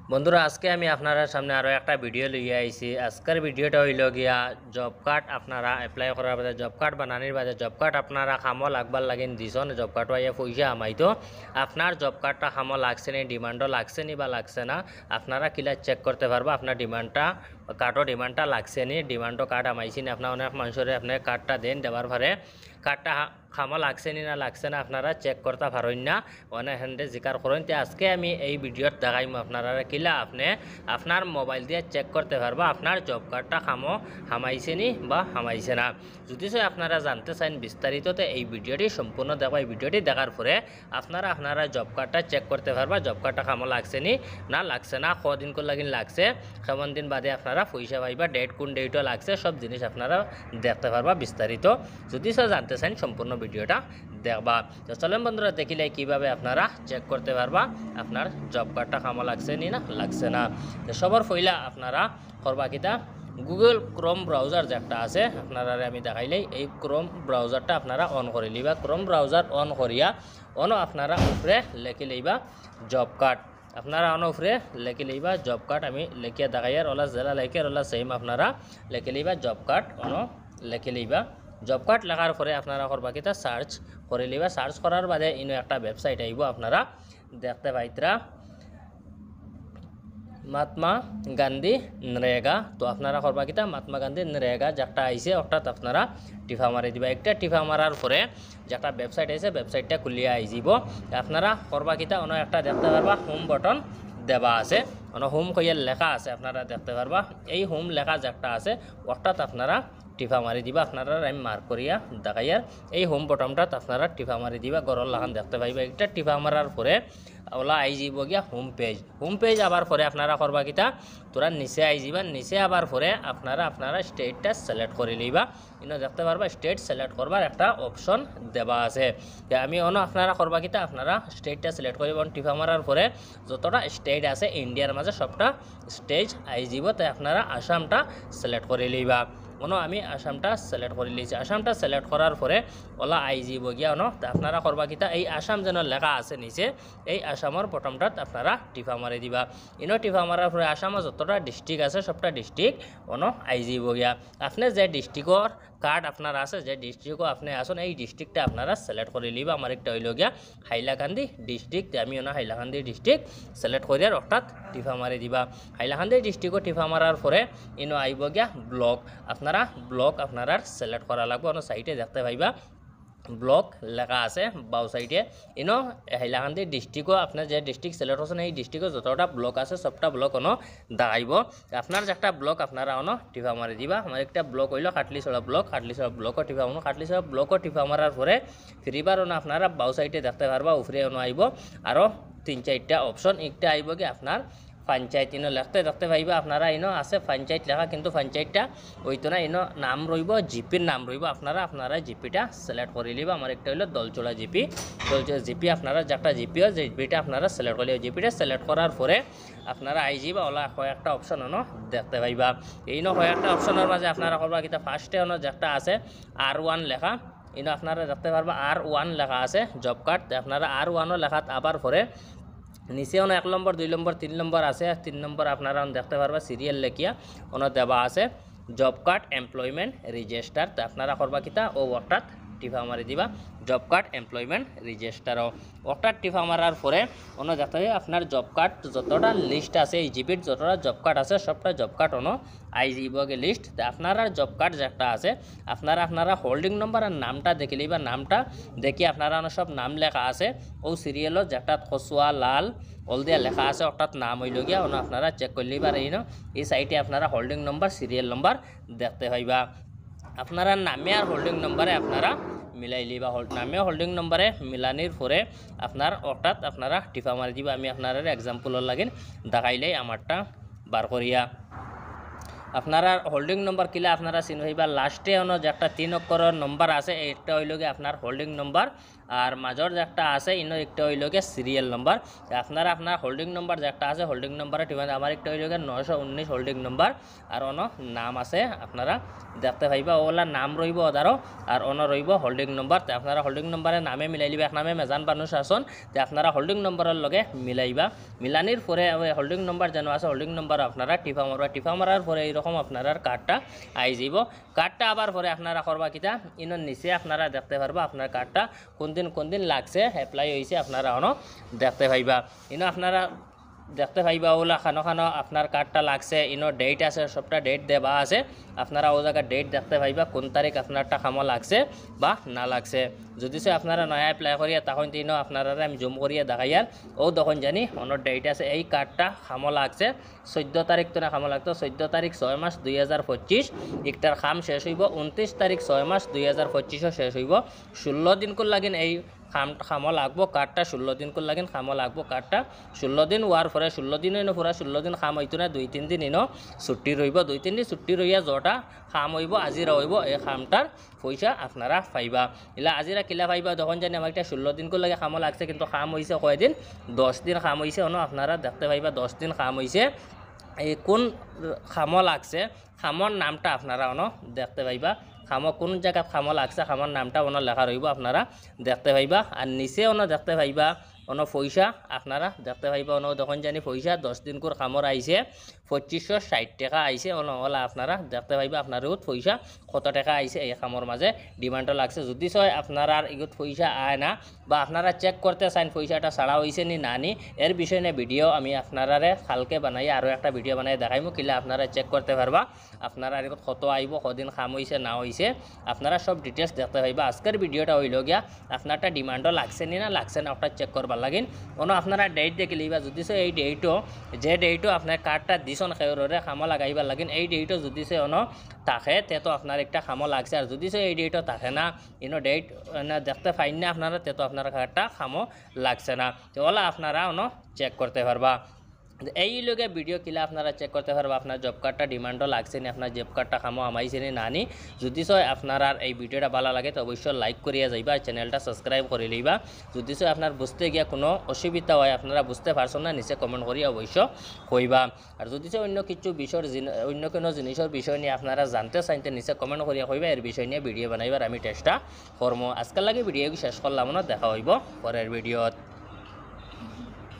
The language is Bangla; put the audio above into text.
বন্ধুরা আজকে আমি আপনারা সামনে আরও একটা ভিডিও লইয়া আইছি। আজকের ভিডিওটা হইল গিয়া জব কার্ড আপনারা এপ্লাই করার বাদে জব কার্ড বানানির বাদে জব কার্ড আপনারা খামো লাগবার লাগিন দিছন জব কার্ড আইয়া পয়সা আমাইতো আপনার জব কার্ডটা খামো লাগছে নি ডিমান্ডও লাগছে নি বা লাগছে না আপনারা কিলা চেক করতে পারবো আপনার ডিমান্ডটা কার্ডও ডিমান্ডটা লাগছে নি ডিমান্ডও কার্ড আমাইছি না আপনার অনেক মানুষের আপনার কার্ডটা দেন দেওয়ার পরে কার্ডটা খামো লাগছে নি না লাগছে না আপনারা চেক করতে পারেন না অনেক হ্যান্ডে জিকার করেন। তো আজকে আমি এই ভিডিওত দেখাইম আপনারা কিলা আপনি আপনার মোবাইল দিয়ে চেক করতে পারবা আপনার জব কার্ডটা হামাইছে নি বা হামাইছে না। যদি আপনারা জানতে চান বিস্তারিত তো এই ভিডিওটি সম্পূর্ণ দেখো। এই ভিডিওটি দেখার পরে আপনারা জব কার্ডটা চেক করতে পারবা জব কার্ডটা খামো লাগছে নি না লাগছে না কদিন কোন লাগিন লাগছে কেমন দিন বাদে আপনারা পয়সা পাইবা ডেট কোন ডেটও লাগছে সব জিনিস আপনারা দেখতে পারবা বিস্তারিত। যদি জানতে চান সম্পূর্ণ ভিডিওটা দেখবা। তো চলেন বন্ধুরা দেখিলে কিভাবে আপনারা চেক করতে পারবা আপনার জব কার্ডটা খামো লাগছে নি না লাগছে না। তো সবার পয়লা আপনারা করবা কিতা গুগল ক্রোম ব্রাউজার যেটা আছে আপনারা আমি দেখাইলেই এই ক্রোম ব্রাউজারটা আপনারা অন করে লিবা। ক্রোম ব্রাউজার অন করিয়া আপনারা উপরে লেখি লইবা জব কার্ড আপনারা উপরে লেখি লইবা জব কার্ড। আমি লেখিয়া দেখাইয়ার ওলা জেলা লেখে ওলা সেম আপনারা লেখি লইবা জব কার্ড লেখি লইবা। জব কার্ড লেখার পরে আপনারা করবা কিতা সার্চ করে লিবা। সার্চ করার বাদে ইনো একটা ওয়েবসাইট আইব আপনারা দেখতে পাইতরা মহাত্মা গান্ধী নরেগা। তো আপনারা করবা কিতা মহাত্মা গান্ধী নরেগা যেটা আইছে অর্থাৎ আপনারা টিফা মারি দিবা। একটা টিফা মারার পরে যেটা ওয়েবসাইট আইছে ওয়েবসাইটটা খুলিয়া আইব। আপনারা করবা কিতা অন্য একটা দেখতে পারবা হোম বটন দেওয়া আছে হোম কইয়া লেখা আছে আপনারা দেখতে পারবা। এই হোম লেখা যেটা আছে অর্থাৎ আপনারা টিফা মারি দিবা। আপনারা আমি মার্ক করিয়া দেখাইয়ার এই হোম বটনটা আপনারা টিফা মারি দিবা গরল লাগান দেখতে পাইবা। একটা টিফা মারার পরে ওলা আই যাব গিয়া হোম পেজ আবার পরে আপনারা করবা কিতা তোরা নিচে আই যাবা। নিচে আবার পরে আপনারা স্টেটটা সিলেক্ট করে লইবা। ইনো দেখতে পারবা স্টেট সিলেক্ট করবার একটা অপশন দেওয়া আছে। আমি আপনারা করবা কিতা আপনারা স্টেটটা সিলেক্ট করিবেন। টিফা মারার পরে যতটা স্টেট আছে ইন্ডিয়ার মাঝে সবটা স্টেজ আই যাব। তাই আপনারা আসামটা সিলেক্ট করে লইবা। আমি আসামটা সিলেক্ট করে লিছি। আসামটা সিলেক্ট করার পরে ওলা আই যাব গিয়া আপনারা করবা কিতা এই আসাম যেন লেখা আছে নিচে এই আসামের বটমটাত আপনারা টিফা মারি দিবা। টিফা মারার পরে আসামের যতটা ডিস্ট্রিক্ট আছে সবটা ডিস্ট্রিক্ট আই যাব গিয়া। আপনি যে ডিস্ট্রিক্টর কার্ড আপনার আছে যে ডিস্ট্রিক্টও আপনি আসুন এই ডিস্ট্রিক্টটা আপনারা সিলেক্ট করে লিবা। আমার একটা হইল গিয়া হাইলাকান্দি ডিস্ট্রিক্ট। আমি হাইলাকান্দি ডিস্ট্রিক্ট সিলেক্ট করিয়ার অর্থাৎ টিফা মারি দিবা। হাইলাকান্দি ডিস্ট্রিক্টও টিফা মারার পরে আইব গিয়া ব্লক ব্লক আপনারা সিলেক্ট করা লাগবে। সাইটে দেখতে পাইবা ব্লক লেখা আছে বাউ সাইডে। হাইলাকান্দি ডিস্ট্রিক্টও আপনার যে ডিস্ট্রিক্ট সিলেক্ট করছেন এই ডিস্ট্রিক্টে যতটা ব্লক আছে সবটা ব্লক দেখাইব। আপনার যে একটা ব্লক আপনারা টিফা মারি দিবা। আমার একটা ব্লক হইল খাটলিছড়া ব্লকও টিফা খাটলিছড়া ব্লকও টিফা মারার পরে ফিরিবার আপনারা বাউ সাইডে দেখতে পারবা উপরে আইব আরও 3-4টা অপশন। একটা আইব কি আপনার পঞ্চায়েত দেখতে পাইবা আপনারা আছে পঞ্চায়েত লেখা কিন্তু পঞ্চায়েতটা হইতো না নাম রইব জিপির নাম রইব। আপনারা জিপিটা সিলেক্ট করে লিবা। আমার একটা হইল দলচোলা জিপি আপনারা যেটা জিপিও জিপিটা আপনারা সিলেক্ট করে জিপিটা সিলেক্ট করার পরে আপনারা আই যাবা ওলা কয়েকটা অপশন দেখতে পাইবা। কয়েকটা অপশনের মাঝে আপনারা করবা কিতা ফার্স্টে যেটা আছে R1 লেখা আপনারা দেখতে পারবা R1 লেখা আছে জব কার্ড। আপনারা R1 লেখাত আবার পরে নিচে 1 নম্বর 2 নম্বর 3 নম্বর আছে। 3 নম্বর আপনারা দেখতে পারবা সিরিয়াল লেখিয়া দেওয়া আছে জব কার্ড এমপ্লয়মেন্ট রেজিস্টার। তো আপনারা করবা কিতা অর্থাৎ টিফা মারি দিবা জব কার্ড এমপ্লয়মেন্ট রেজিস্টারও অর্থাৎ টিফা মারার পরে দেখতে হবে আপনার জব কার্ড যতটা লিস্ট আছে এই জিপির যতটা জব কার্ড আছে সবটা জব কার্ড আই যাবগে লিস্ট। তো আপনারা জব কার্ড যেটা আছে আপনারা হোল্ডিং নম্বর আর নামটা দেখে লিবা। নামটা দেখি আপনারা সব নাম লেখা আছে ও সিরিয়ালও যেটা খসুয়া লাল হলদিয়া লেখা আছে অর্থাৎ নাম হইল গিয়া আপনারা চেক করে লিবার। এই সাইটে আপনারা হোল্ডিং নম্বর সিরিয়াল নম্বর দেখতে পাইবা। আপনারা নামে আর হোল্ডিং নম্বরে আপনারা মিলাই লিবা। নামে হোল্ডিং নম্বরে মিলানির পরে আপনার অর্থাৎ আপনারা টিফা মারি দিবা। আমি আপনারা এক্সাম্পলের লাগিন দেখাইলেই আমারটা বার করিয়া আপনারা হোল্ডিং নম্বর কিলা আপনারা চিনি হইবা। লাস্টে যে একটা 3 অক্ষরের নম্বর আছে এটা হইল গিয়ে আপনার হোল্ডিং নম্বর আর মাজর যে একটা আছে ইনো একটা হইল গিয়ে সিরিয়াল নম্বর আপনারা আপনার হোল্ডিং নম্বর যে একটা আছে হোল্ডিং নম্বরে টিপেন আমার একটা হইল গিয়ে 919 হোল্ডিং নম্বর আর অন নাম আছে আপনারা দেখতে পাইবা ওলা নাম রইব ওদারও আর অন রইব হোল্ডিং নম্বর তো আপনারা হোল্ডিং নম্বরে নামে মিলাই লিবা এক নামে মেজান বানু শাসন তো আপনারা হোল্ডিং নম্বরের লগে মিলাইবা মিলানির পরে হোল্ডিং নম্বর যেন আছে হোল্ডিং নম্বর আপনারা টিপা মারার পরে এইরকম আপনার কার্ডটা আই যাব কার্ডটা আবার পরে আপনারা করবা কিতা ইনোর নিচে আপনারা দেখতে পারবা আপনার কার্ডটা কোন দিন লাগছে অ্যাপ্লাই হয়েছে আপনারা অন দেখতে পাইবা ইনো আপনারা দেখতে পাইবা ওলা খানো আপনার কার্ডটা লাগছে ইনো ডেট আছে সবটা ডেট দেওয়া আছে আপনারা ও জায়গায় ডেট দেখতে পাইবা কোন তারিখ আপনারটা খামো লাগছে বা না লাগছে যদি সে আপনারা নয়া অ্যাপ্লাই করিয়া তখন তিনও আপনারা আমি জুম করিয়া দেখাইয়ার ও তখন জানি অন্য ডেট আছে এই কার্ডটা খামো লাগছে 14 তারিখ তো না খামো লাগতো 14 তারিখ 6 মাস 2025 একটার খাম শেষ হইব 29 তারিখ 6 মাস 2025 শেষ হইব 16 দিন কোন লাগিন এই খামো লাগবো কার্ডটা 16 দিন কোন লাগিন খামো লাগবো কার্ডটা 16 দিন হওয়ার পরে 16 দিন এনে পুরা 16 দিন খাম হইতো না 2-3 দিন এনো ছুটি রইব 2-3 দিন ছুটি রইয়া জটা খাম হইব আজিরা হইব এই খামটার পয়সা আপনারা পাইবা এলা আজিরা কিলা পাইবা তখন জানি আমার একটা 16 দিন কোন লাগে খামো লাগছে কিন্তু খাম হইছে কয়দিন 10 দিন খাম হইছে অন আপনারা দেখতে পাইবা 10 দিন খাম হইছে এই কোন খামো লাগছে খামর নামটা আপনারা অন দেখতে পাইবা খামো কোন জায়গা খামো লাগছে খামর নামটা অন লেখা রইব আপনারা দেখতে পাইবা আর নিচে অন দেখতে পাইবা অন পয়সা আপনারা দেখতে পাইবা অন তখন জানি পয়সা 10 দিন করে খামর আইছে 2560 টাকা আইছে ওলা আপনারা দেখতে পাইবা আপনার পয়সা কত টাকা আইছে এই খামর মাঝে ডিমান্ডও লাগছে যদি হয় আপনারা আর এগুলো পয়সা আয় না বা আপনারা চেক করতে চান পয়সাটা ছাড়া হয়েছে নি না নি এর বিষয়ে নিয়ে ভিডিও আমি আপনারারে কালকে বানাই আরও একটা ভিডিও বানাই দেখাইমু কিলা আপনারা চেক করতে পারবা আপনারা এর কত আইব কদিন খাম হয়েছে না হয়েছে আপনারা সব ডিটেলস দেখতে পাইবা আজকের ভিডিওটা হইল গিয়া আপনারটা ডিমান্ডও লাগছে নি না লাগছে না ওটা চেক করবার লাগিন কোনো আপনারা ডেট দেখে লিবা যদি এই ডেটও যে ডেটও আপনার কার্ডটা দিছন খেয়রে খামো লাগাইবার লাগিন এই ডেটও যদি সে অন থাকে তে তো আপনার একটা খামো লাগছে আর যদি সে এই ডেটও থাকে না ইনো ডেট দেখতে পাইন না আপনারা তে তো আপনার কার্ডটা খামো লাগছে না তো ওলা আপনারা অন চেক করতে পারবা এই লগে ভিডিও কিলা আপনারা চেক করতে পারবা আপনার জব কার্ডটা ডিমান্ডও লাগছে নি আপনার জব কার্ডটা খামো আমাইছে নি নানি যদি সয় আপনার আর এই ভিডিওটা ভালো লাগে তো অবশ্যই লাইক করিয়া যাইবা চ্যানেলটা সাবস্ক্রাইব করে লইবা যদি সয় আপনার বুঝতে গিয়া কোনো অসুবিধা হয় আপনারা বুঝতে পারছেন না নিচে কমেন্ট করিয়া অবশ্য কইবা আর যদি অন্য কিছু বিষয়ের অন্য কোনো জিনিসের বিষয় নিয়ে আপনারা জানতে চাইতে নিচে কমেন্ট করিয়া কইবা এর বিষয় নিয়ে ভিডিও বানাইবার আমি চেষ্টা করবো আজকাল লাগে ভিডিও শেষ করলাম না দেখা হইব পরের ভিডিওত।